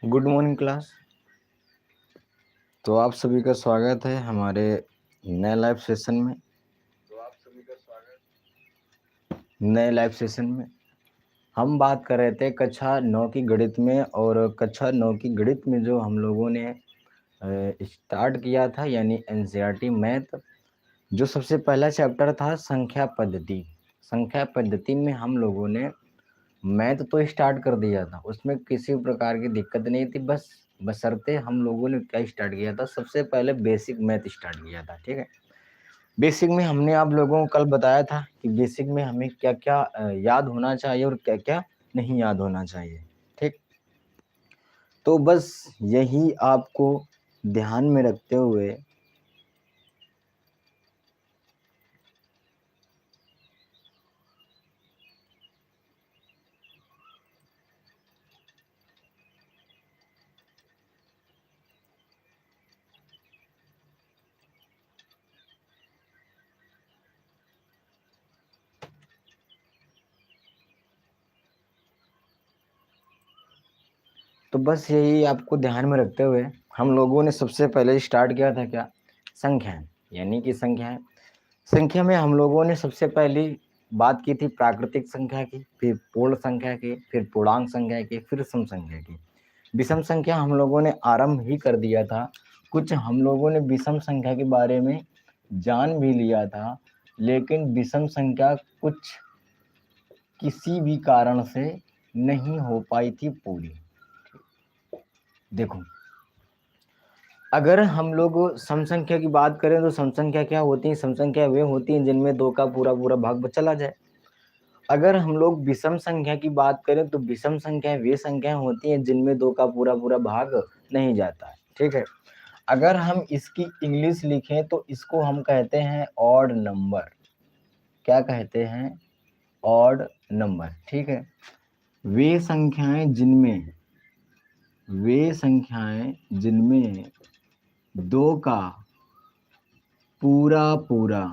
Good morning class. तो आप सभी का स्वागत है हमारे नए लाइव सेशन में। नए लाइव सेशन में हम बात कर रहे थे कक्षा 9 की गणित में, और कक्षा 9 की गणित में जो हम लोगों ने स्टार्ट किया था यानी एनसीईआरटी मैथ, जो सबसे पहला चैप्टर था संख्या पद्धति। संख्या पद्धति में हम लोगों ने मैथ तो स्टार्ट कर दिया था, उसमें किसी प्रकार की दिक्कत नहीं थी। बस बशर्ते हम लोगों ने क्या स्टार्ट किया था, सबसे पहले बेसिक मैथ स्टार्ट किया था। ठीक है, बेसिक में हमने आप लोगों को कल बताया था कि बेसिक में हमें क्या क्या याद होना चाहिए और क्या क्या नहीं याद होना चाहिए। ठीक, तो बस यही आपको ध्यान में रखते हुए तो बस यही आपको ध्यान में रखते हुए हम लोगों ने सबसे पहले स्टार्ट किया था क्या, संख्याएं, यानी कि संख्याएं। संख्या में हम लोगों ने सबसे पहली बात की थी प्राकृतिक संख्या की, फिर पूर्ण संख्या की, फिर पूर्णांक संख्या की, फिर सम संख्या की। विषम संख्या हम लोगों ने आरंभ ही कर दिया था। कुछ हम लोगों ने विषम संख्या के बारे में जान भी लिया था, लेकिन विषम संख्या कुछ किसी भी कारण से नहीं हो पाई थी पूरी। देखो, अगर हम लोग सम संख्या की बात करें तो सम संख्या क्या होती है? सम संख्या वे होती हैं जिनमें दो का पूरा पूरा भाग चला जाए। अगर हम लोग विषम संख्या की बात करें तो विषम संख्या वे संख्याएं होती हैं जिनमें दो का पूरा पूरा भाग नहीं जाता है। ठीक है, अगर हम इसकी इंग्लिश लिखें तो इसको हम कहते हैं ऑड नंबर। क्या कहते हैं? Odd number. ठीक है, वे संख्याएं जिनमें दो का पूरा पूरा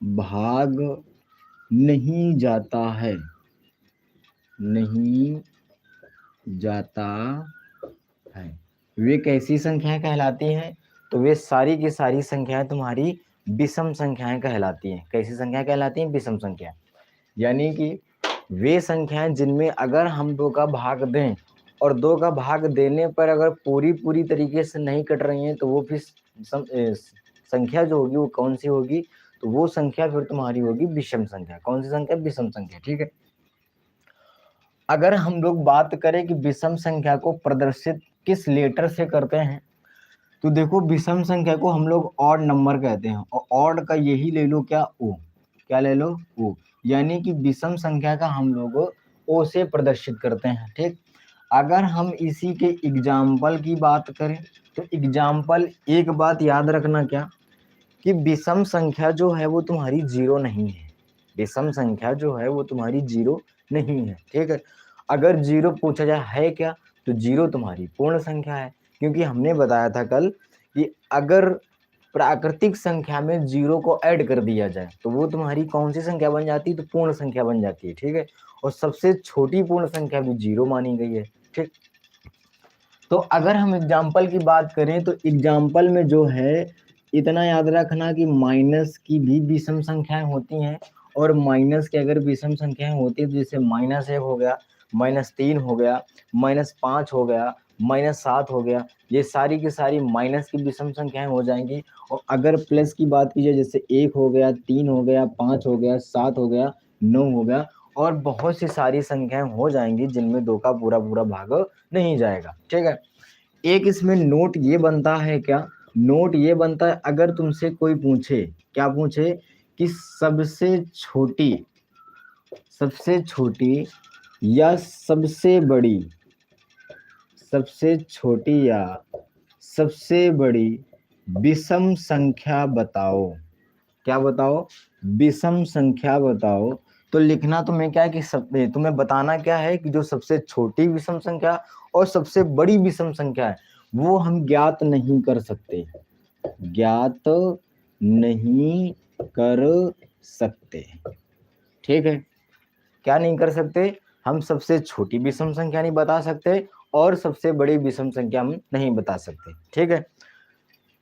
भाग नहीं जाता है, नहीं जाता है, वे कैसी संख्याएं कहलाती हैं? तो वे सारी की सारी संख्याएं तुम्हारी विषम संख्याएं कहलाती हैं। कैसी संख्या कहलाती हैं? विषम संख्या। यानी कि वे संख्याएं जिनमें अगर हम दो का भाग दें और दो का भाग देने पर अगर पूरी तरीके से नहीं कट रही हैं, तो वो फिर संख्या जो होगी वो कौन सी होगी? तो वो संख्या फिर तुम्हारी होगी विषम संख्या। कौन सी संख्या? विषम संख्या। ठीक है, अगर हम लोग बात करें कि विषम संख्या को प्रदर्शित किस लेटर से करते हैं, तो देखो विषम संख्या को हम लोग ऑड नंबर कहते हैं, और ऑड का यही ले लो क्या, ओ। क्या ले लो? ओ। यानी कि विषम संख्या का हम लोग ओ से प्रदर्शित करते हैं। ठीक, अगर हम इसी के एग्जाम्पल की बात करें तो एग्जाम्पल एक बात याद रखना क्या, कि विषम संख्या जो है वो तुम्हारी जीरो नहीं है। विषम संख्या जो है वो तुम्हारी जीरो नहीं है। ठीक है, अगर जीरो पूछा जाए है क्या, तो जीरो तुम्हारी पूर्ण संख्या है, क्योंकि हमने बताया था कल कि अगर प्राकृतिक संख्या में जीरो को ऐड कर दिया जाए तो वो तुम्हारी कौन सी संख्या बन जाती है? तो पूर्ण संख्या बन जाती है। ठीक है, और सबसे छोटी पूर्ण संख्या भी जीरो मानी गई है। ठीक, तो अगर हम एग्जाम्पल की बात करें तो एग्जाम्पल में जो है, इतना याद रखना कि माइनस की भी विषम संख्याएं होती हैं, और माइनस की अगर विषम संख्याएं होती है तो जैसे -1 हो गया, -3 हो गया, -5 हो गया, -7 हो गया, ये सारी की सारी माइनस की विषम संख्याएं हो जाएंगी। और अगर प्लस की बात की जाए, जैसे 1 हो गया, 3 हो गया, 5 हो गया, 7 हो गया, 9 हो गया, और बहुत सी सारी संख्याएं हो जाएंगी जिनमें दो का पूरा पूरा भाग नहीं जाएगा। ठीक है, एक इसमें नोट ये बनता है क्या, नोट ये बनता है अगर तुमसे कोई पूछे, क्या पूछे, कि सबसे छोटी या सबसे छोटी या सबसे बड़ी विषम संख्या बताओ। क्या बताओ? विषम संख्या बताओ। तो लिखना तुम्हें क्या है कि तुम्हें बताना क्या है कि जो सबसे छोटी विषम संख्या और सबसे बड़ी विषम संख्या है वो हम ज्ञात नहीं कर सकते। ज्ञात नहीं कर सकते। ठीक है, क्या नहीं कर सकते? हम सबसे छोटी विषम संख्या नहीं बता सकते और सबसे बड़ी विषम संख्या हम नहीं बता सकते, ठीक है।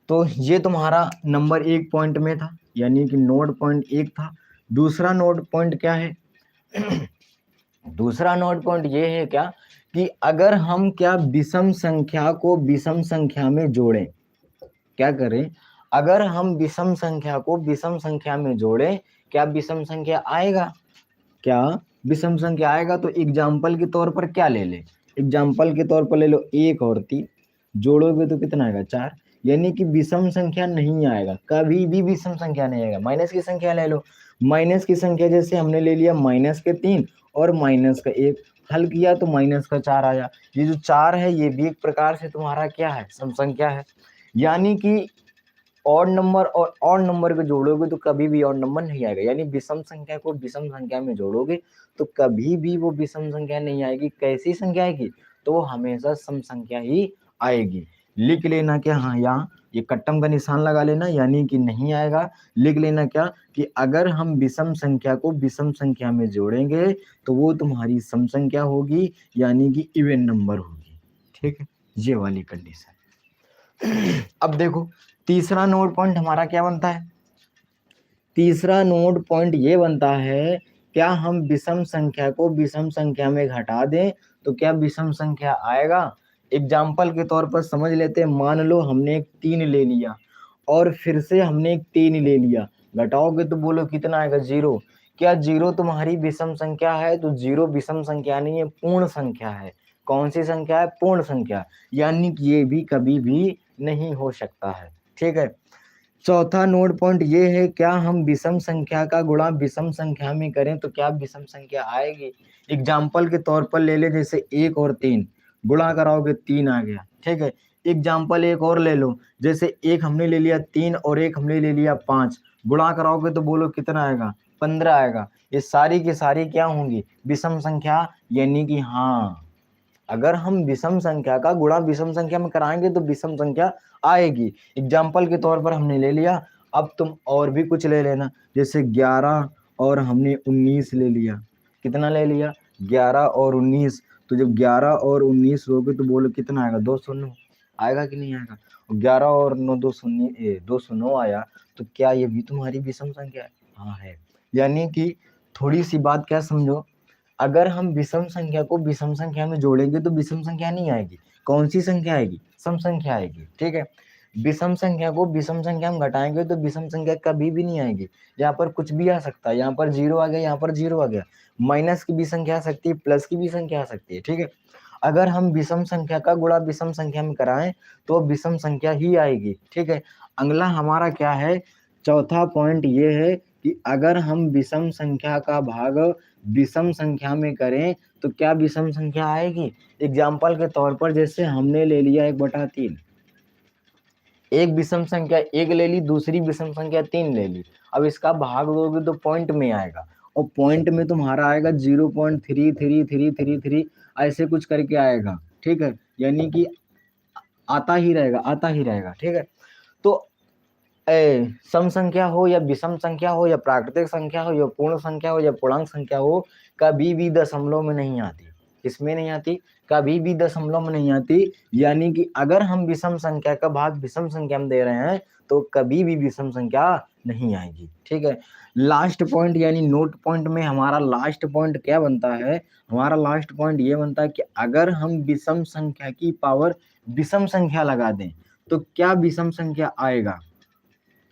तो ये तुम्हारा नंबर 1 पॉइंट में था, यानी कि नोट पॉइंट 1 था। दूसरा नोट पॉइंट क्या है? दूसरा नोट पॉइंट ये है क्या कि अगर हम क्या विषम संख्या को विषम संख्या में जोड़ें, क्या करें, अगर हम विषम संख्या को विषम संख्या में जोड़ें, क्या विषम संख्या आएगा? क्या विषम संख्या आएगा? तो एग्जाम्पल के तौर पर क्या ले ले, एग्जाम्पल के तौर पर ले लो 1 और 3, जोड़ोगे तो कितना आएगा? 4, यानी कि विषम संख्या नहीं आएगा, कभी भी विषम संख्या नहीं आएगा। माइनस की संख्या ले लो, माइनस की संख्या जैसे हमने ले लिया माइनस के 3 और माइनस का 1, हल किया तो माइनस का 4 आया। ये जो 4 है ये भी एक प्रकार से तुम्हारा क्या है? सम संख्या है। यानी कि ऑड नंबर और ऑड नंबर को जोड़ोगे तो कभी भी ऑड नंबर नहीं आएगा, यानी विषम संख्या को विषम संख्या में जोड़ोगे तो कभी भी वो विषम संख्या नहीं आएगी। कैसी संख्या आएगी? तो वो हमेशा सम संख्या ही आएगी। लिख लेना क्या, हाँ यहाँ ये कट्टम का निशान लगा लेना, यानी कि नहीं आएगा। लिख लेना क्या कि अगर हम विषम संख्या को विषम संख्या में जोड़ेंगे तो वो तुम्हारी सम संख्या होगी, यानी कि इवन नंबर होगी, ठीक है, ये वाली कंडीशन। अब देखो तीसरा नोड पॉइंट हमारा क्या बनता है? तीसरा नोड पॉइंट ये बनता है, क्या हम विषम संख्या को विषम संख्या में घटा दें तो क्या विषम संख्या आएगा? एग्जाम्पल के तौर पर समझ लेते हैं, मान लो हमने एक 3 ले लिया और फिर से हमने एक 3 ले लिया, घटाओगे तो बोलो कितना आएगा? 0। क्या 0 तुम्हारी विषम संख्या है? तो 0 विषम संख्या नहीं है, पूर्ण संख्या है। कौन सी संख्या है? पूर्ण संख्या, यानी कि ये भी कभी भी नहीं हो सकता है, ठीक है। चौथा नोड पॉइंट ये है, क्या हम विषम संख्या का गुणा विषम संख्या में करें तो क्या विषम संख्या आएगी? एग्जाम्पल के तौर पर ले ले, जैसे 1 और 3 गुणा कराओगे 3 आ गया, ठीक है। एग्जाम्पल एक और ले लो, जैसे 1 हमने ले लिया 3 और 1 हमने ले लिया 5, गुणा कराओगे तो बोलो कितना आएगा? 15 आएगा। ये सारी की सारी क्या होंगी? विषम संख्या, यानी कि हाँ अगर हम विषम संख्या का गुणा विषम संख्या में कराएंगे तो विषम संख्या आएगी। एग्जाम्पल के तौर पर हमने ले लिया, अब तुम और भी कुछ ले लेना, जैसे 11 और हमने 19 ले लिया। कितना ले लिया? 11 और 19। तो जब 11 और 19 लोगे तो बोलो कितना आएगा? 209 आएगा कि नहीं आएगा? 11 और 9 209 आया, तो क्या ये भी तुम्हारी विषम संख्या है? हाँ है। यानी कि थोड़ी सी बात क्या समझो, अगर हम विषम संख्या को विषम संख्या में जोड़ेंगे तो विषम संख्या नहीं आएगी। कौन सी संख्या आएगी? सम संख्या आएगी, ठीक है। विषम संख्या को विषम संख्या में घटाएंगे तो विषम संख्या कभी भी नहीं आएगी। यहाँ पर कुछ भी आ सकता है, यहाँ पर 0 आ गया, यहाँ पर 0 आ गया, माइनस की भी संख्या आ सकती है, प्लस की भी संख्या आ सकती है, ठीक है। अगर हम विषम संख्या का गुणा विषम संख्या में कराएं तो विषम संख्या ही आएगी, ठीक है। अगला हमारा क्या है? चौथा पॉइंट ये है कि अगर हम विषम संख्या का भाग विषम संख्या में करें तो क्या विषम संख्या आएगी? एग्जाम्पल के तौर पर जैसे हमने ले लिया 1/3, एक विषम संख्या 1 ले ली, दूसरी विषम संख्या 3 ले ली। अब इसका भाग दोगे तो पॉइंट में आएगा, और पॉइंट में तुम्हारा आएगा 0.3333, ऐसे कुछ करके आएगा, ठीक है। यानी कि आता ही रहेगा, ठीक है। तो सम संख्या हो या विषम संख्या हो या प्राकृतिक संख्या हो या पूर्ण संख्या हो या पूर्णांक संख्या हो, कभी भी दशमलव में नहीं आती। किसमें नहीं आती? कभी भी दशमलव में नहीं आती। यानी कि अगर हम विषम संख्या का भाग विषम संख्या में दे रहे हैं तो कभी भी विषम संख्या नहीं आएगी, ठीक है। लास्ट पॉइंट यानी नोट पॉइंट में हमारा लास्ट पॉइंट क्या बनता है? हमारा लास्ट पॉइंट ये बनता है कि अगर हम विषम संख्या की पावर विषम संख्या लगा दें तो क्या विषम संख्या आएगा?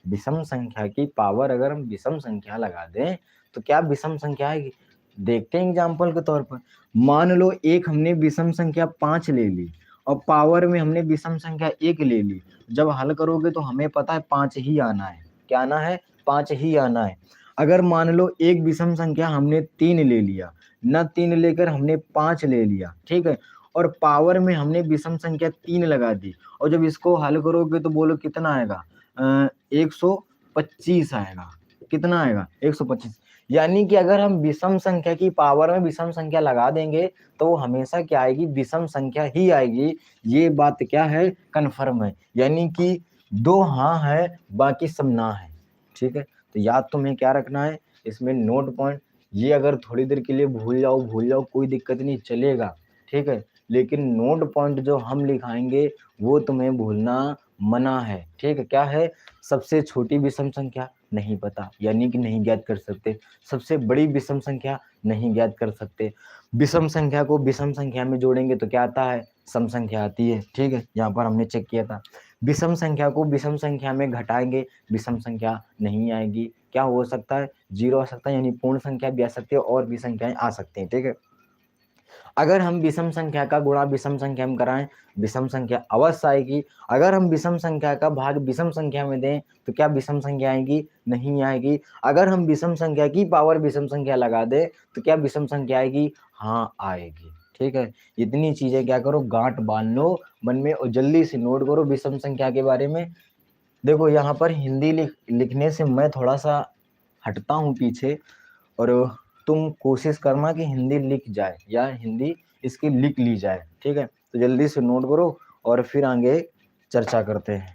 विषम संख्या की पावर अगर हम विषम संख्या लगा दें तो क्या विषम संख्या आएगी? देखते हैं एग्जाम्पल के तौर पर, मान लो एक हमने विषम संख्या 5 ले ली और पावर में हमने विषम संख्या 1 ले ली। जब हल करोगे तो हमें पता है 5 ही आना है। क्या आना है? 5 ही आना है। अगर मान लो एक विषम संख्या हमने 3 ले लिया, न 3 लेकर हमने 5 ले लिया, ठीक है, और पावर में हमने विषम संख्या 3 लगा दी, और जब इसको हल करोगे तो बोलो कितना आएगा? 125 आएगा। कितना आएगा? 125। यानी कि अगर हम विषम संख्या की पावर में विषम संख्या लगा देंगे तो वो हमेशा क्या आएगी? विषम संख्या ही आएगी। ये बात क्या है? कन्फर्म है। यानी कि 2 हाँ है, बाकी सब ना है, ठीक है। तो याद तुम्हें क्या रखना है इसमें? नोट पॉइंट ये अगर थोड़ी देर के लिए भूल जाओ कोई दिक्कत नहीं, चलेगा, ठीक है। लेकिन नोट पॉइंट जो हम लिखाएंगे वो तुम्हें भूलना मना है, ठीक है। क्या है? सबसे छोटी विषम संख्या नहीं पता, यानी कि नहीं ज्ञात कर सकते। सबसे बड़ी विषम संख्या नहीं ज्ञात कर सकते। विषम संख्या को विषम संख्या में जोड़ेंगे तो क्या आता है? सम संख्या आती है, ठीक है। यहाँ पर हमने चेक किया था। विषम संख्या को विषम संख्या में घटाएंगे, विषम संख्या नहीं आएगी। क्या हो सकता है? 0 आ सकता है, यानी पूर्ण संख्या भी आ सकती है और भी संख्याएं आ सकती हैं, ठीक है। अगर हम विषम संख्या का गुणा विषम संख्या में कराएं, विषम संख्या अवश्य आएगी। अगर हम विषम संख्या का भाग विषम संख्या में दें तो क्या विषम संख्या आएगी? नहीं आएगी। अगर हम विषम संख्या की पावर विषम संख्या लगा दें तो क्या विषम संख्या आएगी? हाँ आएगी, ठीक है। इतनी चीजें क्या करो, गांठ बांध लो मन में और जल्दी से नोट करो विषम संख्या के बारे में। देखो यहाँ पर हिंदी लिखने से मैं थोड़ा सा हटता हूँ पीछे, और तुम कोशिश करना कि हिंदी लिख जाए या हिंदी इसकी लिख ली जाए, ठीक है। तो जल्दी से नोट करो और फिर आगे चर्चा करते हैं।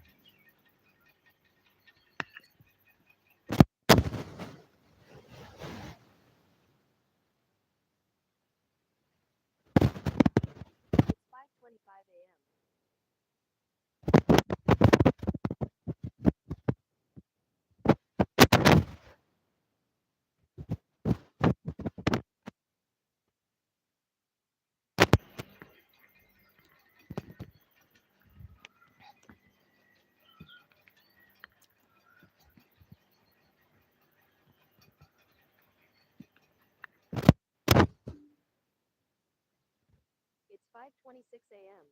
It's 5:26 a.m.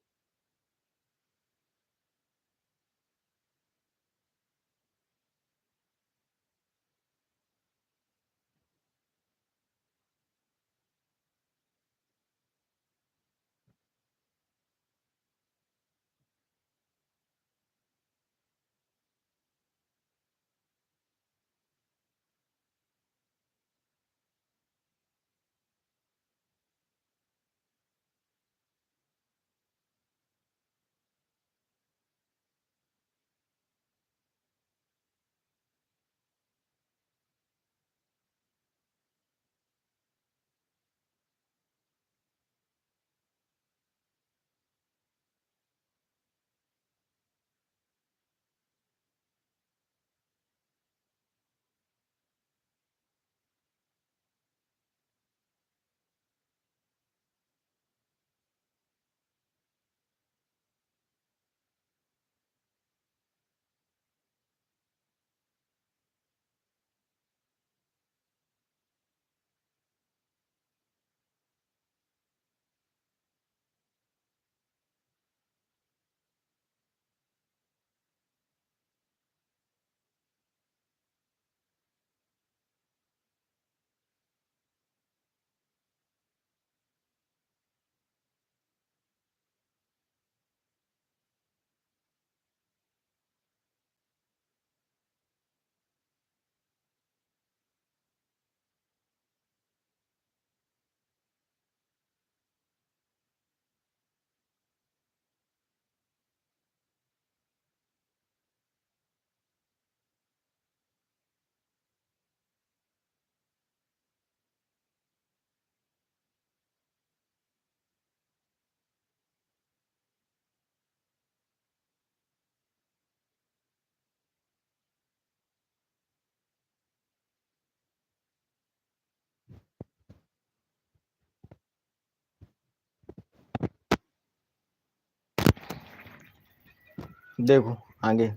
देखो आगे,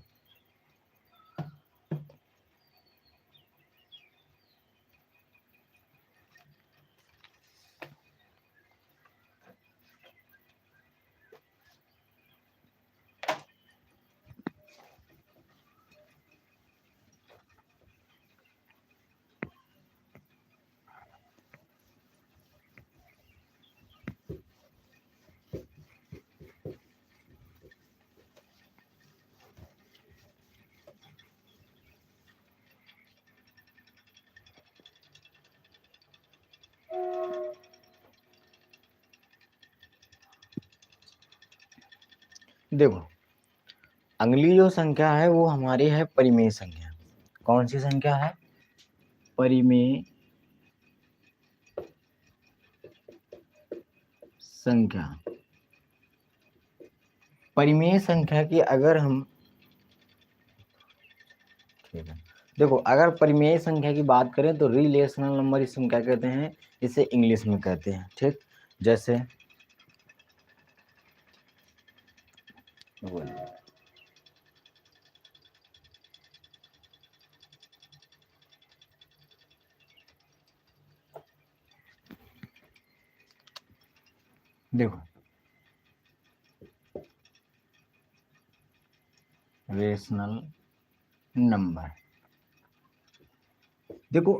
देखो अगली जो संख्या है वो हमारी है परिमेय संख्या। कौन सी संख्या है? परिमेय संख्या, परिमेय संख्या की अगर हम, ठीक है, देखो अगर परिमेय संख्या की बात करें तो रिलेशनल नंबर इसमें क्या कहते हैं, इसे इंग्लिश में कहते हैं। ठीक, जैसे देखो रेशनल नंबर, देखो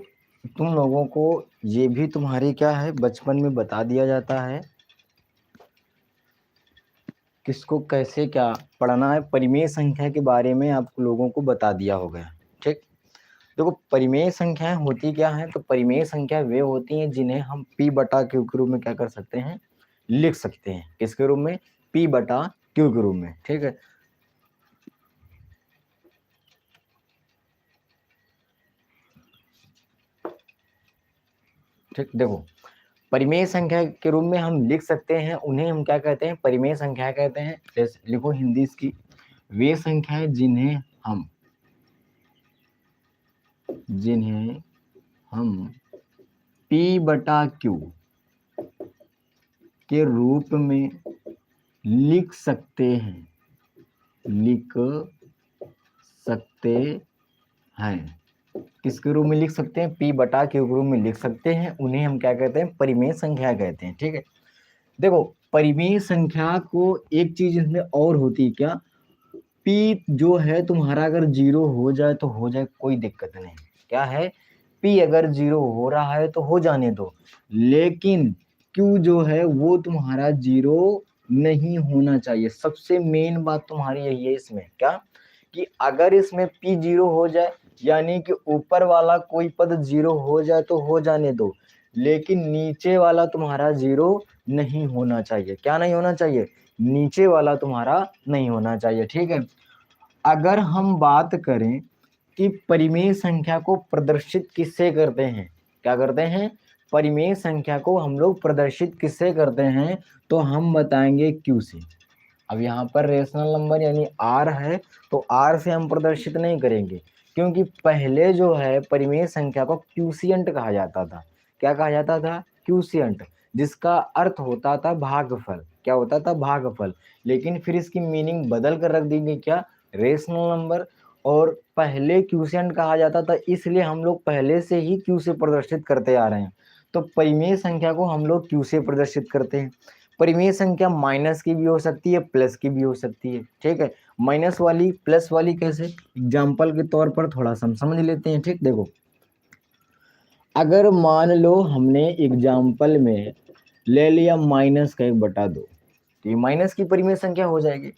तुम लोगों को ये भी तुम्हारे क्या है बचपन में बता दिया जाता है, किसको कैसे क्या पढ़ना है, परिमेय संख्या के बारे में आप लोगों को बता दिया होगा। ठीक, देखो परिमेय संख्याएं होती क्या है, तो परिमेय संख्या वे होती हैं जिन्हें हम p बटा q के रूप में क्या कर सकते हैं, लिख सकते हैं। किसके रूप में, p बटा q के रूप में। ठीक है, ठीक, देखो परिमेय संख्या के रूप में हम लिख सकते हैं, उन्हें हम क्या कहते हैं, परिमेय संख्या कहते हैं। जैसे लिखो हिंदी इसकी, वे संख्याएं जिन्हें हम p बटा q के रूप में लिख सकते हैं, किसके रूप में लिख सकते हैं, p बटा q के रूप में लिख सकते हैं, उन्हें हम क्या कहते हैं, परिमेय संख्या कहते हैं। ठीक है, देखो परिमेय संख्या को एक चीज इसमें और होती है क्या, p जो है तुम्हारा अगर 0 हो जाए तो हो जाए, कोई दिक्कत नहीं। क्या है, p अगर 0 हो रहा है तो हो जाने दो, लेकिन q जो है वो तुम्हारा 0 नहीं होना चाहिए। सबसे मेन बात तुम्हारी यही है इसमें, क्या कि अगर इसमें p 0 हो जाए, यानी कि ऊपर वाला कोई पद 0 हो जाए तो हो जाने दो, लेकिन नीचे वाला तुम्हारा 0 नहीं होना चाहिए। क्या नहीं होना चाहिए, नीचे वाला तुम्हारा नहीं होना चाहिए। ठीक है, अगर हम बात करें कि परिमेय संख्या को प्रदर्शित किससे करते हैं, क्या करते हैं, परिमेय संख्या को हम लोग प्रदर्शित किससे करते हैं, तो हम बताएंगे q से। अब यहाँ पर रेशनल नंबर यानी r है, तो r से हम प्रदर्शित नहीं करेंगे, क्योंकि पहले जो है परिमेय संख्या को क्यूसियंट कहा जाता था। क्या कहा जाता था, क्यूसियंट, जिसका अर्थ होता था भागफल। क्या होता था, भागफल। लेकिन फिर इसकी मीनिंग बदल कर रख दी गई, क्या, रेशनल नंबर। और पहले क्यूसियंट कहा जाता था, इसलिए हम लोग पहले से ही क्यू से प्रदर्शित करते आ रहे हैं। तो परिमेय संख्या को हम लोग क्यू से प्रदर्शित करते हैं। परिमेय संख्या माइनस की भी हो सकती है, प्लस की भी हो सकती है। ठीक है, माइनस वाली प्लस वाली कैसे, एग्जाम्पल के तौर पर थोड़ा सा हम समझ लेते हैं। ठीक, देखो अगर मान लो हमने एग्जाम्पल में ले लिया -1/2, तो ये माइनस की परिमेय संख्या हो जाएगी।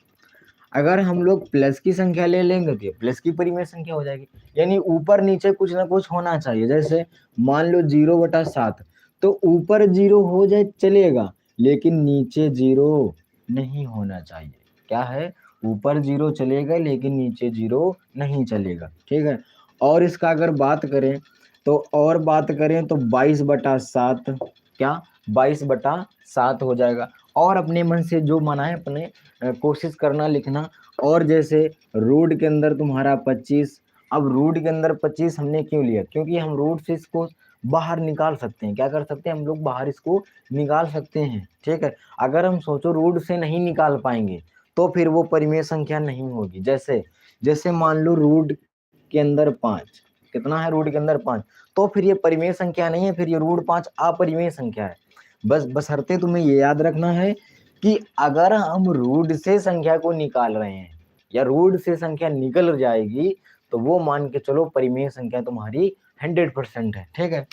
अगर हम लोग प्लस की संख्या ले लेंगे तो ये प्लस की परिमेय संख्या हो जाएगी। यानी ऊपर नीचे कुछ ना कुछ होना चाहिए। जैसे मान लो 0/7, तो ऊपर 0 हो जाए चलेगा, लेकिन नीचे 0 नहीं होना चाहिए। क्या है, ऊपर 0 चलेगा लेकिन नीचे 0 नहीं चलेगा। ठीक है, और इसका अगर बात करें तो 22/7, क्या 22/7 हो जाएगा। और अपने मन से जो मना है अपने कोशिश करना लिखना। और जैसे रूट के अंदर तुम्हारा 25, अब रूट के अंदर 25 हमने क्यों लिया, क्योंकि हम रूट से इसको बाहर निकाल सकते हैं। क्या कर सकते हैं, हम लोग बाहर इसको निकाल सकते हैं। ठीक है, अगर हम सोचो रूट से नहीं निकाल पाएंगे तो फिर वो परिमेय संख्या नहीं होगी। जैसे जैसे मान लो रूट के अंदर 5, कितना है, रूट के अंदर 5, तो फिर ये परिमेय संख्या नहीं है, फिर ये रूट 5 अपरिमेय संख्या है। बस बशर्ते तुम्हें ये याद रखना है कि अगर हम रूट से संख्या को निकाल रहे हैं या रूट से संख्या निकल जाएगी, तो वो मान के चलो परिमेय संख्या तुम्हारी 100% है। ठीक है,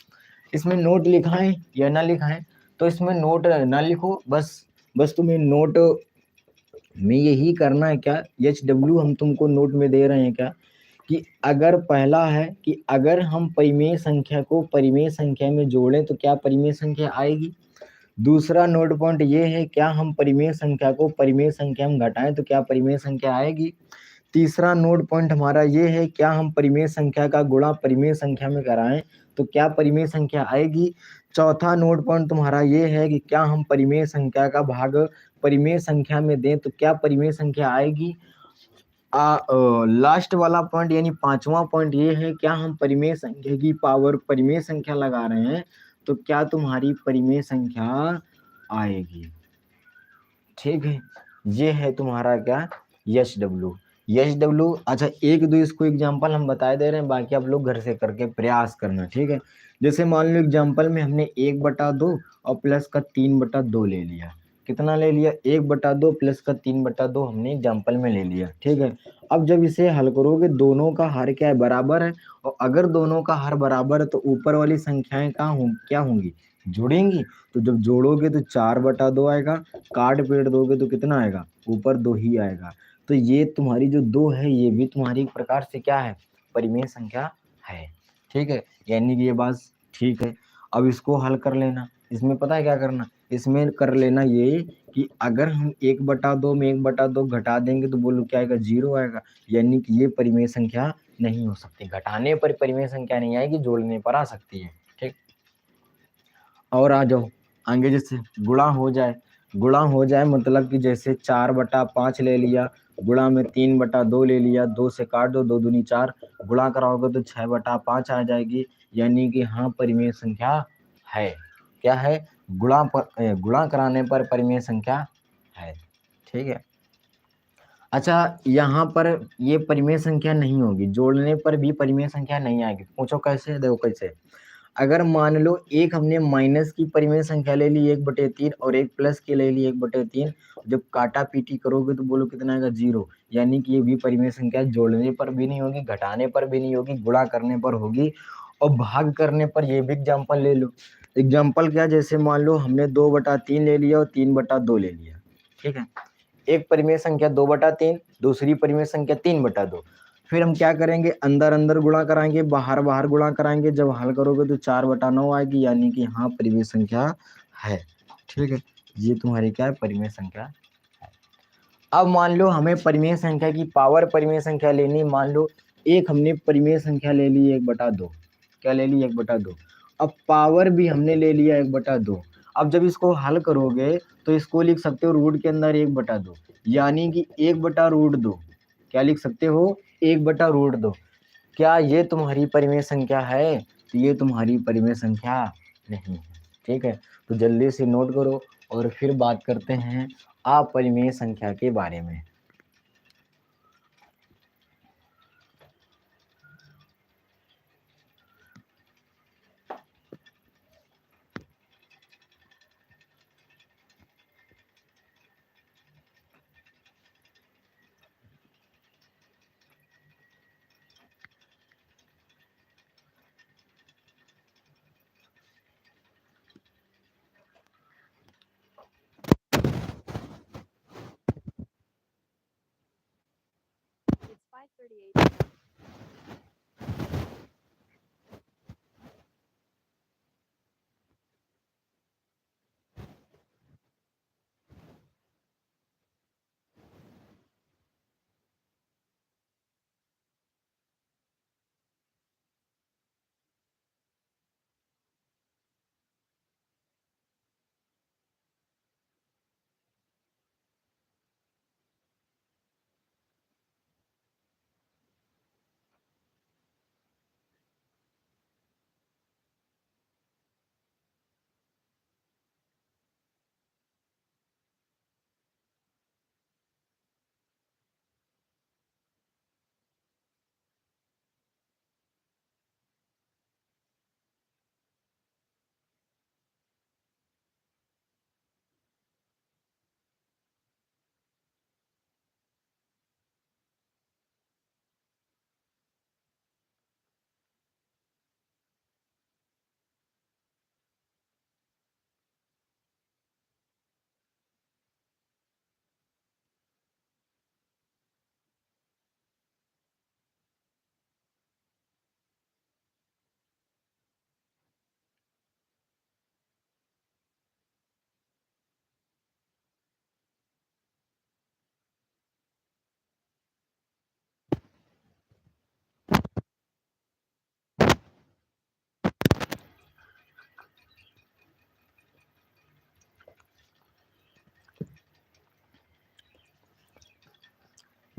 इसमें नोट लिखा है या ना लिखा है, तो इसमें नोट ना लिखो, बस तुम्हें नोट में यही करना है। क्या HW हम तुमको नोट में दे रहे हैं, क्या कि अगर पहला है कि अगर हम परिमेय संख्या को परिमेय संख्या में जोड़ें तो क्या परिमेय संख्या आएगी। दूसरा नोट पॉइंट ये है, क्या हम परिमेय संख्या को परिमेय संख्या में घटाएं तो क्या परिमेय संख्या आएगी। तीसरा नोट पॉइंट हमारा ये है, क्या हम परिमेय संख्या का गुणा परिमेय संख्या में कराएं तो क्या परिमेय संख्या आएगी। चौथा नोट पॉइंट तुम्हारा ये है कि क्या हम परिमेय संख्या का भाग परिमेय संख्या में दें तो क्या परिमेय संख्या आएगी। लास्ट वाला पॉइंट यानी पांचवा पॉइंट ये है, क्या हम परिमेय संख्या की पावर परिमेय संख्या लगा रहे हैं तो क्या तुम्हारी परिमेय संख्या आएगी। ठीक है, ये है तुम्हारा क्या यश डब्ल्यू। यश डब्ल्यू अच्छा एक दो इसको एग्जांपल हम बता दे रहे हैं, बाकी आप लोग घर से करके प्रयास करना। ठीक है, जैसे मान लो एग्जांपल में हमने 1/2 और प्लस का 3/2 ले लिया। कितना ले लिया, 1/2 प्लस का 3/2 हमने एग्जांपल में ले लिया। ठीक है, अब जब इसे हल करोगे दोनों का हर क्या है, बराबर है। और अगर दोनों का हर बराबर है तो ऊपर वाली संख्याएं क्या होंगी, जुड़ेंगी। तो जब जोड़ोगे तो 4/2 आएगा, काट पेड़ दोगे तो कितना आएगा, ऊपर 2 ही आएगा। तो ये तुम्हारी जो 2 है ये भी तुम्हारी एक प्रकार से क्या है, परिमेय संख्या है। ठीक है, यानी कि ये बात ठीक है। अब इसको हल कर लेना, इसमें पता है क्या करना, इसमें कर लेना ये कि अगर हम 1/2 में 1/2 घटा देंगे तो बोलो क्या आएगा, 0 आएगा। यानी कि ये परिमेय संख्या नहीं हो सकती, घटाने पर परिमेय संख्या नहीं आएगी, जोड़ने पर आ सकती है। ठीक, और आ जाओ आगे, जैसे गुणा हो जाए, गुणा हो जाए मतलब कि जैसे 4/5 ले लिया, गुणा में 3/2 ले लिया, 2 से काट दो, 2 दूनी 4, गुणा कराओगे तो 6/5 आ जाएगी। यानी कि हाँ परिमेय संख्या है। क्या है, गुणा कराने पर परिमेय संख्या है। ठीक है, अच्छा यहाँ पर ये परिमेय संख्या नहीं होगी, जोड़ने पर भी परिमेय संख्या नहीं आएगी। पूछो कैसे, देखो कैसे। अगर मान लो एक हमने माइनस की परिमेय संख्या ले ली 1/3 और एक प्लस की ले ली 1/3, जब काटा पीटी करोगे तो बोलो कितना आएगा, 0। यानी कि ये भी परिमेय संख्या जोड़ने पर भी नहीं होगी, घटाने पर भी नहीं होगी, गुणा करने पर होगी। और भाग करने पर ये भी एग्जाम्पल ले लो। एग्जाम्पल क्या, जैसे मान लो हमने 2/3 ले लिया और 3/2 ले लिया। ठीक है, एक परिमेय संख्या 2/3, दूसरी परिमेय संख्या 3/2। फिर हम क्या करेंगे, अंदर अंदर गुणा कराएंगे, बाहर बाहर गुणा कराएंगे। जब हल करोगे तो 4/9 आएगी, यानी कि हाँ परिमेय संख्या है। ठीक है, ये तुम्हारी क्या है, परिमेय संख्या है। अब मान लो हमें परिमेय संख्या की पावर परिमेय संख्या लेनी, मान लो एक हमने परिमेय संख्या ले ली 1/2, क्या ले ली, 1/2। अब पावर भी हमने ले लिया 1/2। अब जब इसको हल करोगे तो इसको लिख सकते हो रूट के अंदर 1/2, यानी कि 1/√2। क्या लिख सकते हो, 1/√2। क्या ये तुम्हारी परिमेय संख्या है, तो ये तुम्हारी परिमेय संख्या नहीं है। ठीक है, तो जल्दी से नोट करो और फिर बात करते हैं अपरिमेय संख्या के बारे में। It's 5:38 a.m.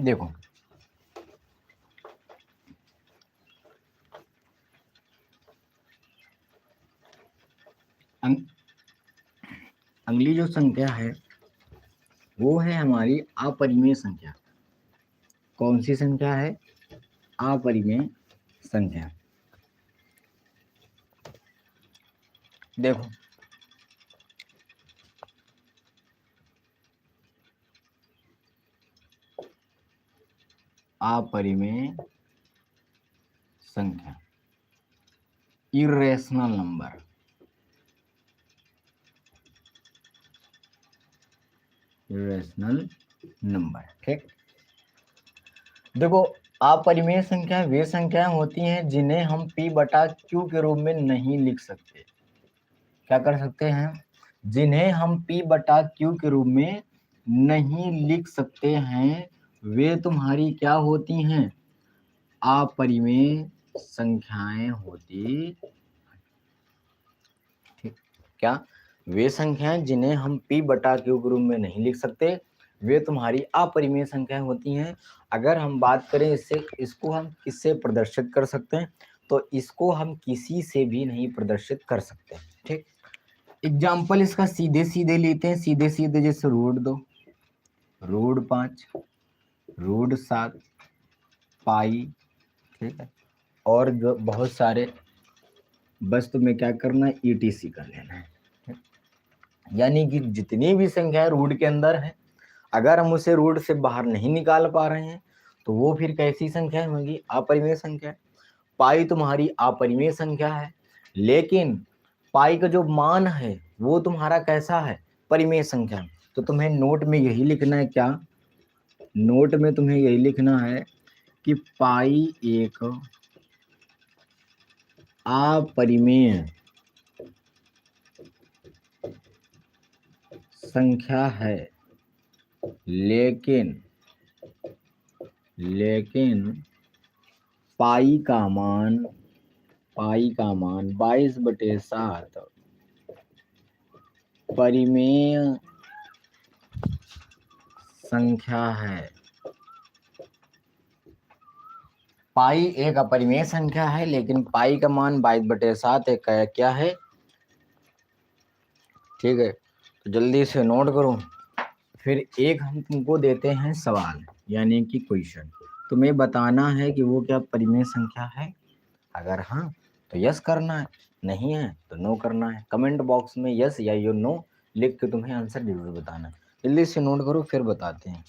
देखो अगली जो संख्या है वो है हमारी अपरिमेय संख्या। कौन सी संख्या है? अपरिमेय संख्या। देखो अपरिमेय संख्या, इरेशनल नंबर। इरेशनल नंबर, ठीक। देखो अपरिमेय संख्या वे संख्याएं होती हैं जिन्हें हम p बटा q के रूप में नहीं लिख सकते। क्या कर सकते हैं? जिन्हें हम p बटा q के रूप में नहीं लिख सकते हैं वे तुम्हारी क्या होती हैं? अपरिमेय संख्याएं होती। ठीक, क्या? वे संख्याएं जिन्हें हम p बटा q के रूप में नहीं लिख सकते वे तुम्हारी अपरिमेय संख्याएं होती हैं। अगर हम बात करें इससे, इसको हम किससे प्रदर्शित कर सकते हैं? तो इसको हम किसी से भी नहीं प्रदर्शित कर सकते। ठीक, एग्जाम्पल इसका सीधे सीधे लेते हैं, सीधे सीधे, जैसे √2, √5, √7, पाई, ठीक है, और जो बहुत सारे, बस तुम्हें क्या करना है? ETC कर लेना है। यानी कि जितनी भी संख्याएं रूट के अंदर है, अगर हम उसे रूट से बाहर नहीं निकाल पा रहे हैं तो वो फिर कैसी संख्या होगी? अपरिमेय संख्या। पाई तुम्हारी अपरिमेय संख्या है, लेकिन पाई का जो मान है वो तुम्हारा कैसा है? परिमेय संख्या। तो तुम्हें नोट में यही लिखना है। क्या? नोट में तुम्हें यही लिखना है कि पाई एक अपरिमेय संख्या है, लेकिन पाई का मान 22/7 परिमेय संख्या है। पाई एक अपरिमेय संख्या है, लेकिन पाई का मान 22/7 एक क्या है? ठीक है, तो जल्दी से नोट करो। फिर एक हम तुमको देते हैं सवाल, यानी कि क्वेश्चन। तुम्हें बताना है कि वो क्या परिमेय संख्या है। अगर हाँ तो यस करना है, नहीं है तो नो करना है। कमेंट बॉक्स में यस या यो नो लिख के तुम्हें आंसर जरूर बताना है। जल्दी से नोट करो, फिर बताते हैं।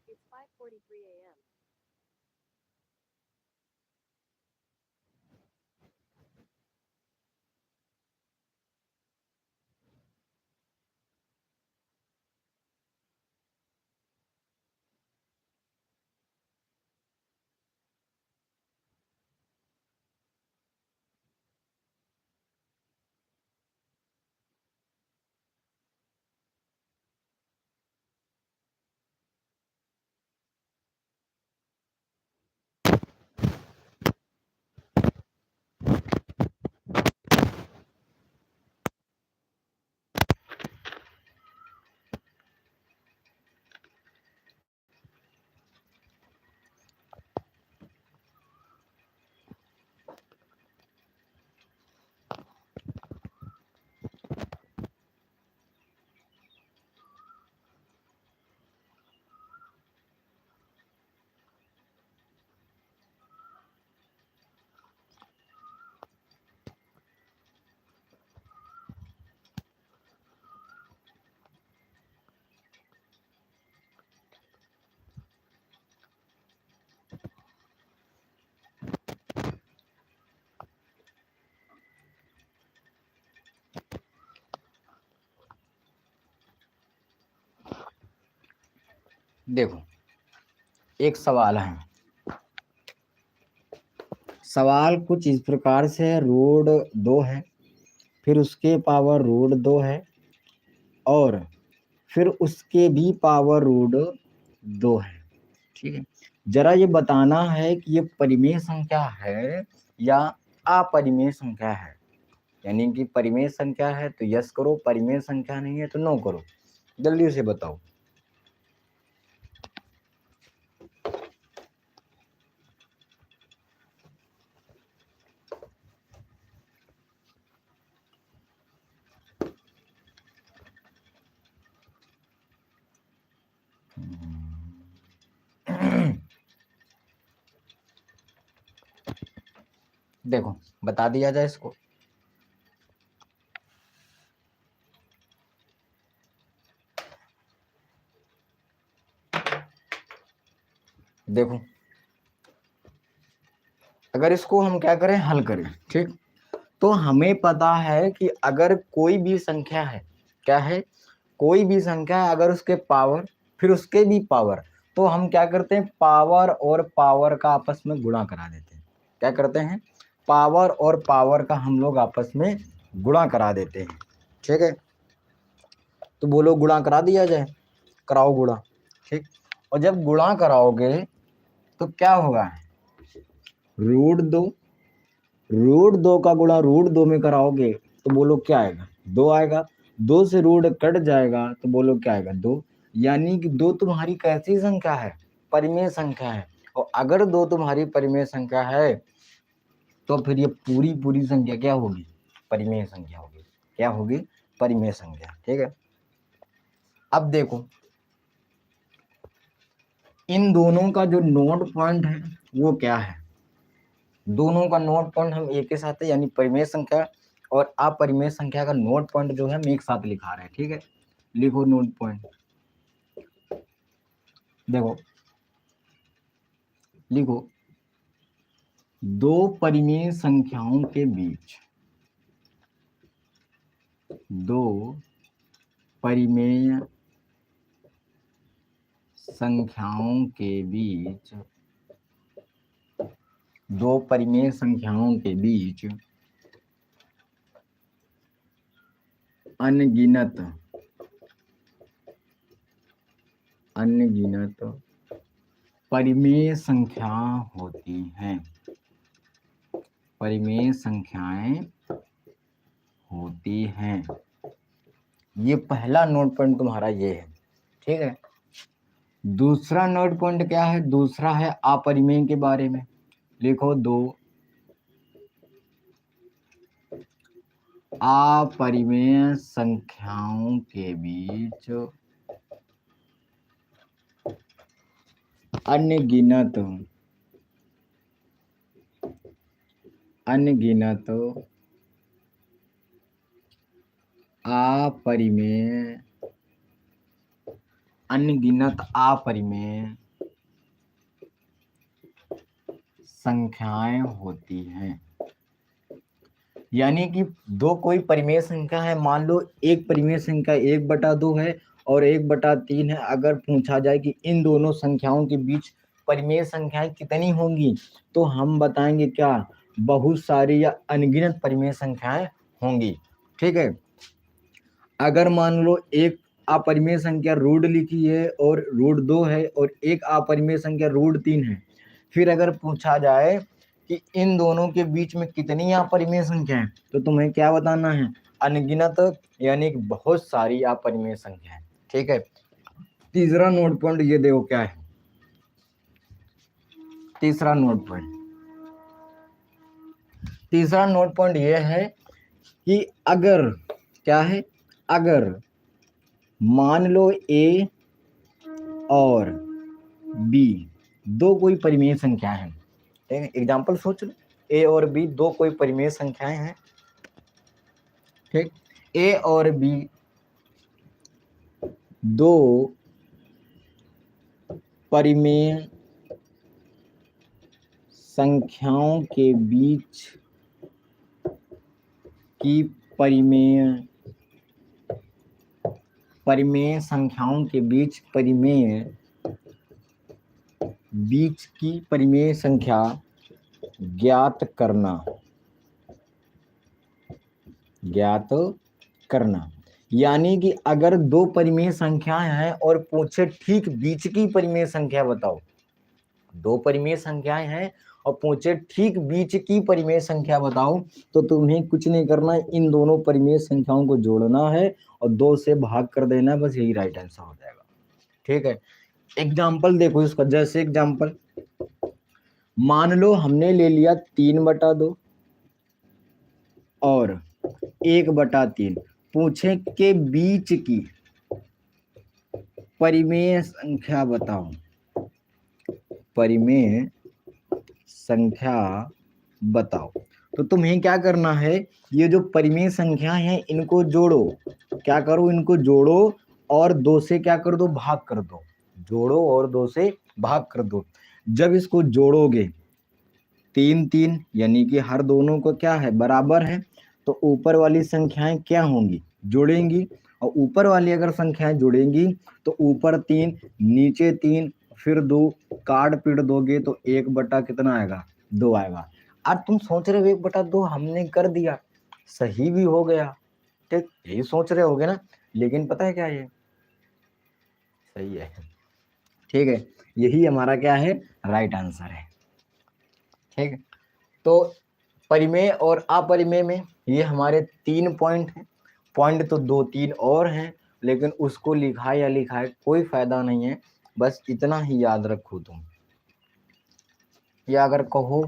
It's 5:43 a.m. देखो एक सवाल है, सवाल कुछ इस प्रकार से है। √2 है, फिर उसके पावर √2 है, और फिर उसके भी पावर रूट 2 है। ठीक है, जरा ये बताना है कि ये परिमेय संख्या है या अपरिमेय संख्या है। यानी कि परिमेय संख्या है तो यस करो, परिमेय संख्या नहीं है तो नो करो। जल्दी से बताओ। देखो बता दिया जाए इसको। देखो अगर इसको हम क्या करें, हल करें, ठीक, तो हमें पता है कि अगर कोई भी संख्या है, क्या है, कोई भी संख्या है, अगर उसके पावर फिर उसके भी पावर, तो हम क्या करते हैं, पावर और पावर का आपस में गुणा करा देते हैं। क्या करते हैं, पावर और पावर का हम लोग आपस में गुणा करा देते हैं। ठीक है, तो बोलो गुणा करा दिया जाए, कराओ गुणा। ठीक, और जब गुणा कराओगे तो क्या होगा, √2, √2 का गुणा √2 में कराओगे तो बोलो क्या आएगा, 2 आएगा। 2 से रूट कट जाएगा तो बोलो क्या आएगा, 2। यानी कि 2 तुम्हारी कैसी संख्या है, परिमेय संख्या है। और अगर 2 तुम्हारी परिमेय संख्या है तो फिर ये पूरी पूरी संख्या क्या होगी, परिमेय संख्या होगी। क्या होगी, परिमेय संख्या। ठीक है, अब देखो इन दोनों का जो नोट पॉइंट है वो क्या है, दोनों का नोट पॉइंट हम एक ही साथ है, यानी परिमेय संख्या और अपरिमेय संख्या का नोट पॉइंट जो है हम एक साथ लिखा रहे हैं। ठीक है, लिखो नोट पॉइंट। देखो लिखो, दो परिमेय संख्याओं के बीच, दो परिमेय संख्याओं के बीच, दो परिमेय संख्याओं के बीच अनगिनत परिमेय संख्या होती हैं, परिमेय संख्याएं होती हैं। ये पहला नोट पॉइंट तुम्हारा ये है। ठीक है, दूसरा नोट पॉइंट क्या है, दूसरा है अपरिमेय के बारे में। लिखो, दो अपरिमेय संख्याओं के बीच अनगिनत अपरिमेय संख्याएं होती हैं। यानी कि दो कोई परिमेय संख्या है, मान लो एक परिमेय संख्या 1/2 है और 1/3 है। अगर पूछा जाए कि इन दोनों संख्याओं के बीच परिमेय संख्याएं कितनी होंगी, तो हम बताएंगे क्या, बहुत सारी या अनगिनत परिमेय संख्याएं होंगी। ठीक है, अगर मान लो एक अपरिमेय संख्या रूट लिखी है और √2 है और एक अपरिमेय संख्या √3 है, फिर अगर पूछा जाए कि इन दोनों के बीच में कितनी अपरिमेय संख्या है, तो तुम्हें क्या बताना है, अनगिनत, यानी कि बहुत सारी अपरिमेय संख्या है। ठीक है, तीसरा नोट पॉइंट ये देखो क्या है, तीसरा नोट पॉइंट ये है कि अगर क्या है, अगर मान लो ए और बी दो कोई परिमेय संख्या है, ठीक है, एग्जाम्पल सोच लो, ए और बी दो कोई परिमेय संख्याएं हैं। ठीक, ए और बी दो परिमेय संख्याओं के बीच की परिमेय संख्याओं के बीच की परिमेय संख्या ज्ञात करना। यानी कि अगर दो परिमेय संख्याएं हैं और पूछे ठीक बीच की परिमेय संख्या बताओ, दो परिमेय संख्याएं हैं और पूछे ठीक बीच की परिमेय संख्या बताओ, तो तुम्हें कुछ नहीं करना है, इन दोनों परिमेय संख्याओं को जोड़ना है और 2 से भाग कर देना है, बस यही राइट आंसर हो जाएगा। ठीक है, एग्जाम्पल देखो इसका। जैसे एग्जाम्पल मान लो हमने ले लिया 3/2 और 1/3, पूछे के बीच की परिमेय संख्या बताओ, परिमेय संख्या बताओ। तो तुम्हें क्या करना है, ये जो परिमेय संख्या है इनको जोड़ो, क्या करो, इनको जोड़ो और 2 से क्या कर दो, भाग कर दो, जोड़ो और 2 से भाग कर दो। जब इसको जोड़ोगे 3 यानी कि हर दोनों को क्या है, बराबर है, तो ऊपर वाली संख्याएं क्या होंगी, जुड़ेंगी, और ऊपर वाली अगर संख्याएं जुड़ेंगी तो ऊपर 3 नीचे 3 फिर 2, काट पीट दोगे तो 1 कितना आएगा, 2 आएगा। अब तुम सोच रहे हो 1/2 हमने कर दिया, सही भी हो गया, ठीक, यही सोच रहे होगे ना, लेकिन पता है क्या, ये सही है। ठीक है, यही हमारा क्या है, राइट आंसर है। ठीक है, तो परिमेय और अपरिमेय में ये हमारे 3 पॉइंट हैं। पॉइंट तो 2-3 और हैं, लेकिन उसको लिखा या लिखाए कोई फायदा नहीं है, बस इतना ही याद रखो तुम, या अगर कहो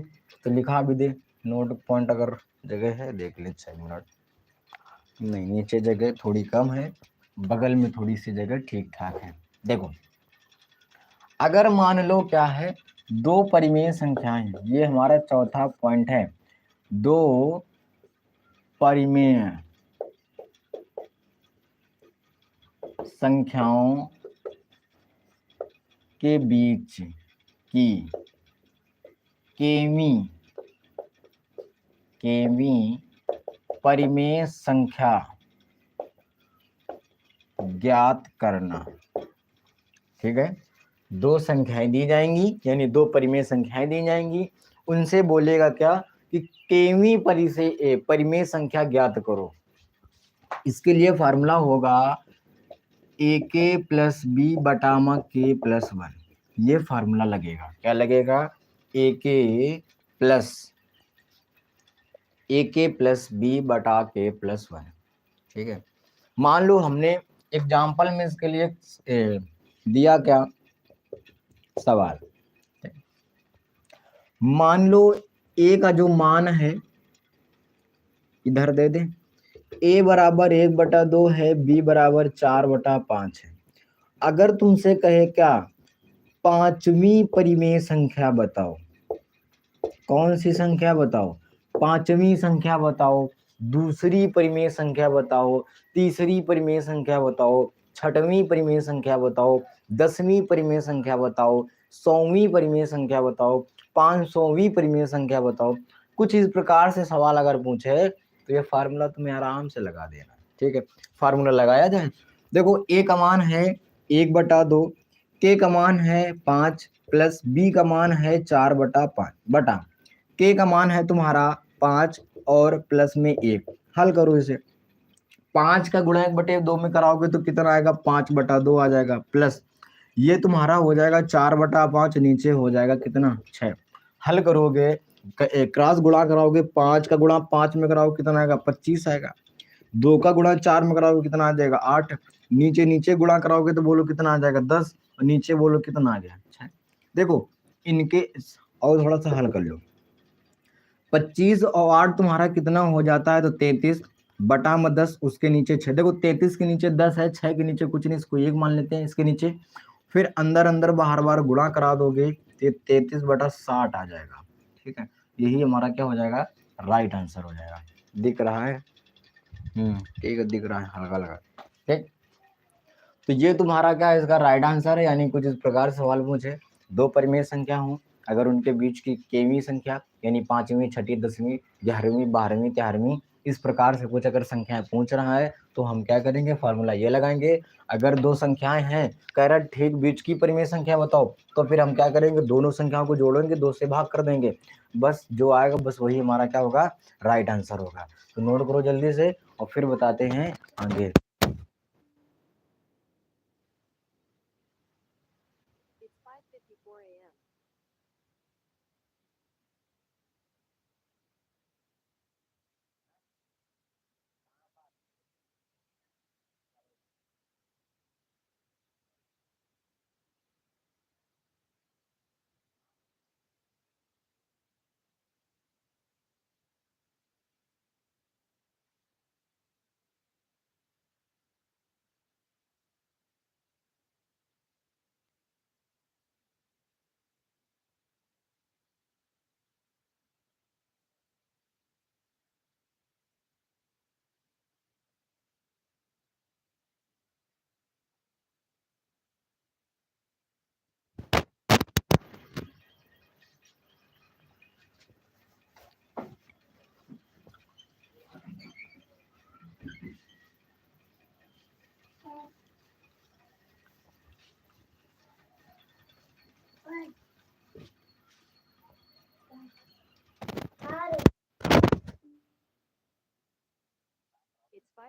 तो लिखा भी दे, नोट पॉइंट अगर जगह है देख ले, 6 मिनट नहीं, नीचे जगह थोड़ी कम है, बगल में थोड़ी सी जगह ठीक ठाक है। देखो अगर मान लो क्या है, 2 परिमेय संख्याएं हैं, ये हमारा चौथा पॉइंट है, 2 परिमेय संख्याओं के बीच की केवी परिमेय संख्या ज्ञात करना। ठीक है, 2 संख्याएं दी जाएंगी, यानी 2 परिमेय संख्याएं दी जाएंगी, उनसे बोलेगा क्या कि केवी परिमेय संख्या ज्ञात करो। इसके लिए फार्मूला होगा AK + B बटामा K + 1, ये फार्मूला लगेगा, क्या लगेगा, AK + B बटा K + 1। ठीक है, मान लो हमने एग्जाम्पल में इसके लिए दिया क्या सवाल, मान लो A का जो मान है इधर दे दे, A बराबर 1/2 है, B बराबर 4/5 है। अगर तुमसे कहे क्या, 5वीं परिमेय संख्या बताओ, कौन सी संख्या बताओ, 5वीं संख्या बताओ, दूसरी परिमेय संख्या बताओ, तीसरी परिमेय संख्या बताओ, 6वीं परिमेय संख्या बताओ, 10वीं परिमेय संख्या बताओ, 100वीं परिमेय संख्या बताओ, 500वीं परिमेय संख्या बताओ। कुछ इस प्रकार से सवाल अगर पूछे तो ये फार्मूला तुम्हें आराम से लगा देना। ठीक है, फार्मूला लगाया जाए। देखो A का मान है 1/2, K का मान है 5 प्लस B का मान है 4/5 बटा K का मान है तुम्हारा 5 और प्लस में 1। हल करो इसे, 5 का गुणा 1/2 में कराओगे तो कितना आएगा, 5/2 आ जाएगा, प्लस ये तुम्हारा हो जाएगा 4/5, नीचे हो जाएगा कितना, 6। हल करोगे, क्रॉस गुणा कराओगे, 5 का गुणा 5 में कराओगे कितना आएगा, 25 आएगा। 2 का गुणा 4 में कराओगे कितना आ जाएगा, 8। नीचे नीचे गुणा कराओगे तो बोलो कितना आ जाएगा, 10, और नीचे बोलो कितना आ गया, 6। देखो इनके और थोड़ा सा हल कर लो, 25 और 8 तुम्हारा कितना हो जाता है, तो 33 बटा में 10, उसके नीचे 6। देखो 33 के नीचे 10 है, 6 के नीचे कुछ नहीं, इसको 1 मान लेते हैं, इसके नीचे फिर अंदर अंदर बाहर बार गुणा करा दोगे तो 33/60 आ जाएगा। ठीक है, यही हमारा क्या हो जाएगा, राइट आंसर हो जाएगा। दिख रहा है, ठीक है, दिख रहा है हल्का लगा। ठीक, तो ये तुम्हारा क्या है, इसका राइट आंसर है। यानी कुछ इस प्रकार सवाल पूछे, 2 परिमेय संख्या हो, अगर उनके बीच की केवी संख्या यानी 5वीं 6वीं 10वीं 11वीं 12वीं 13वीं इस प्रकार से कुछ अगर संख्याएं पूछ रहा है तो हम क्या करेंगे, फार्मूला ये लगाएंगे। अगर 2 संख्याएं हैं, कह रहा ठीक बीच की परिमेय संख्या बताओ, तो फिर हम क्या करेंगे, दोनों संख्याओं को जोड़ेंगे, 2 से भाग कर देंगे, बस जो आएगा बस वही हमारा क्या होगा, राइट आंसर होगा। तो नोट करो जल्दी से और फिर बताते हैं आगे।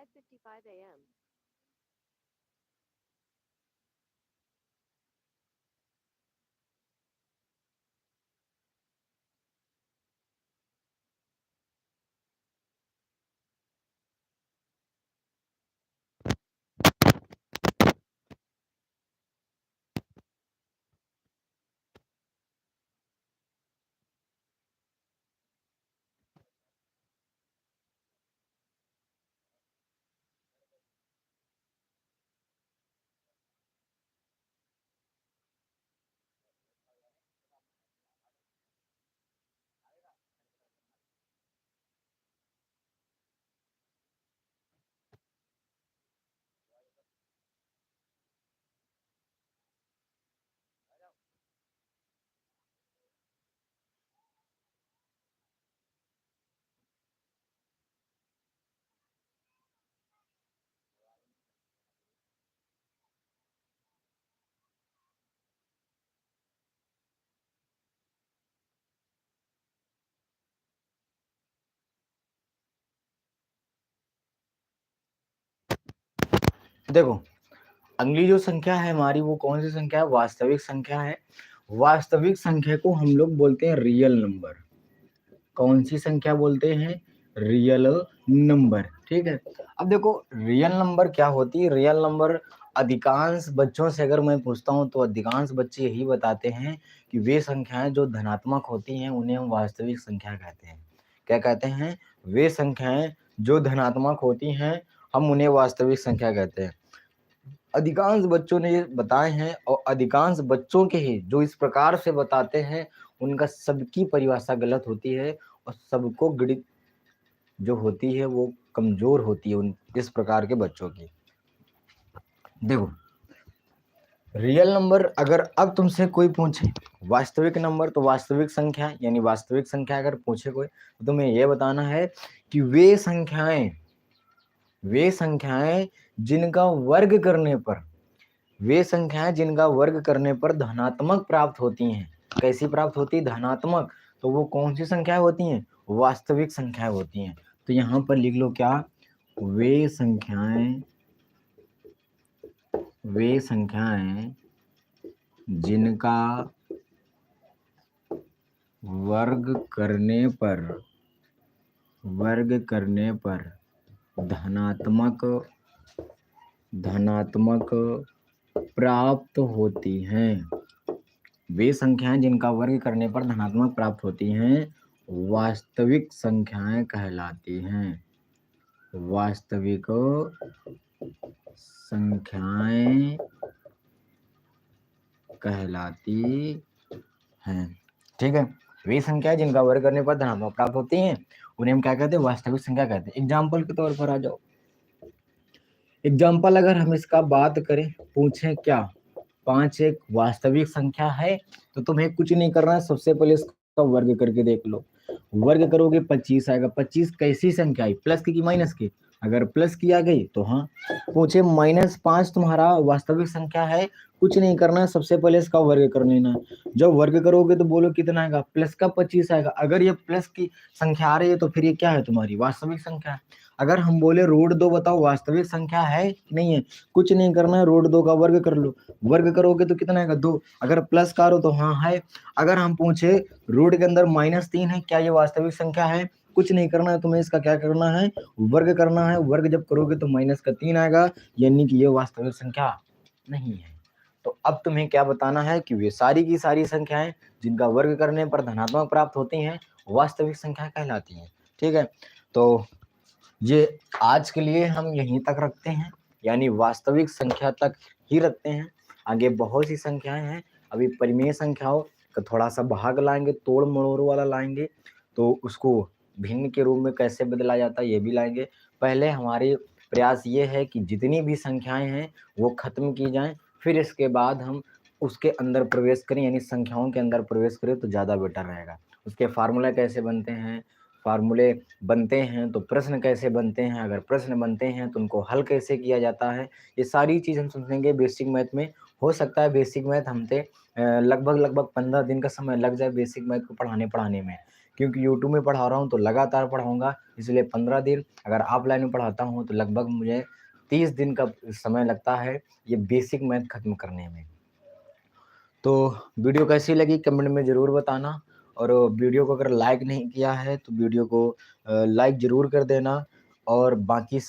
5:55 a.m. देखो, अगली जो संख्या है हमारी वो कौन सी संख्या है? वास्तविक संख्या है। वास्तविक संख्या को हम लोग बोलते हैं रियल नंबर। कौन सी संख्या बोलते हैं? Real number. ठीक है, अब देखो रियल नंबर क्या होती है? रियल नंबर अधिकांश बच्चों से अगर मैं पूछता हूं तो अधिकांश बच्चे यही बताते हैं कि वे संख्याएं जो धनात्मक होती हैं उन्हें हम वास्तविक संख्या कहते हैं। क्या कहते हैं? वे संख्याएं जो धनात्मक होती हैं हम उन्हें वास्तविक संख्या कहते हैं। अधिकांश बच्चों ने ये बताए हैं और अधिकांश बच्चों के ही जो इस प्रकार से बताते हैं उनका सबकी परिभाषा गलत होती है और सबको गणित जो होती है वो कमजोर होती है उन इस प्रकार के बच्चों की। देखो, रियल नंबर अगर अब तुमसे कोई पूछे वास्तविक नंबर तो वास्तविक संख्या यानी वास्तविक संख्या अगर पूछे कोई तो तुम्हें यह बताना है कि वे संख्याएं जिनका वर्ग करने पर धनात्मक प्राप्त होती हैं। कैसी प्राप्त होती है? धनात्मक। तो वो कौन सी संख्याएं होती हैं? वास्तविक संख्याएं होती हैं। तो यहां पर लिख लो क्या? वे संख्याएं जिनका वर्ग करने पर धनात्मक प्राप्त होती हैं। वे संख्याएं जिनका वर्ग करने पर धनात्मक प्राप्त होती हैं वास्तविक संख्याएं कहलाती हैं। वास्तविक संख्याएं कहलाती हैं। ठीक है, वे संख्याएं जिनका वर्ग करने पर धनात्मक प्राप्त होती हैं उन्हें हम क्या कहते हैं? वास्तविक संख्या कहते हैं। एग्जाम्पल के तौर पर आ जाओ। एग्जाम्पल अगर हम इसका बात करें, पूछें क्या 5 एक वास्तविक संख्या है? तो तुम्हें कुछ नहीं करना है, सबसे पहले इसका वर्ग करके देख लो। वर्ग करोगे 25 आएगा। 25 कैसी संख्या है? प्लस की माइनस की? अगर प्लस की आ गई तो हाँ। पूछे -5 तुम्हारा वास्तविक संख्या है? कुछ नहीं करना है, सबसे पहले इसका वर्ग कर लेना। जब वर्ग करोगे तो बोलो कितना आएगा? प्लस का 25 आएगा। अगर ये प्लस की संख्या आ रही है तो फिर ये क्या है? तुम्हारी वास्तविक संख्या है। अगर हम बोले √2 बताओ वास्तविक संख्या है कि नहीं है? कुछ नहीं करना है, √2 का वर्ग कर लो। वर्ग करोगे तो कितना आएगा? 2। अगर प्लस का हो तो हाँ है। अगर हम पूछे रूट के अंदर -3 है, क्या ये वास्तविक संख्या है? कुछ नहीं करना है, तुम्हें इसका क्या करना है? वर्ग करना है। वर्ग जब करोगे तो -3 आएगा, यानी कि ये वास्तविक संख्या नहीं है। तो अब तुम्हें क्या बताना है कि वे सारी की सारी संख्याएं जिनका वर्ग करने पर धनात्मक प्राप्त होती हैं वास्तविक संख्या कहलाती हैं। ठीक है, तो ये आज के लिए हम यहीं तक रखते हैं, यानी वास्तविक संख्या तक ही रखते हैं। आगे बहुत सी संख्याएं हैं, अभी परिमेय संख्याओं का थोड़ा सा भाग लाएंगे, तोड़ मरोड़ वाला लाएंगे, तो उसको भिन्न के रूप में कैसे बदला जाता है ये भी लाएंगे। पहले हमारे प्रयास ये है कि जितनी भी संख्याएं हैं वो खत्म की जाएं, फिर इसके बाद हम उसके अंदर प्रवेश करें, यानी संख्याओं के अंदर प्रवेश करें तो ज़्यादा बेटर रहेगा। उसके फार्मूला कैसे बनते हैं, फार्मूले बनते हैं तो प्रश्न कैसे बनते हैं, अगर प्रश्न बनते हैं तो उनको हल कैसे किया जाता है, ये सारी चीज़ हम समझेंगे बेसिक मैथ में। हो सकता है बेसिक मैथ हमसे लगभग 15 दिन का समय लग जाए बेसिक मैथ को पढ़ाने में, क्योंकि यूट्यूब में पढ़ा रहा हूँ तो लगातार पढ़ाऊँगा, इसलिए 15 दिन, अगर ऑफलाइन में पढ़ाता हूँ तो लगभग मुझे 30 दिन का समय लगता है ये बेसिक मैथ खत्म करने में। तो वीडियो कैसी लगी कमेंट में ज़रूर बताना, और वीडियो को अगर लाइक नहीं किया है तो वीडियो को लाइक ज़रूर कर देना, और बाकी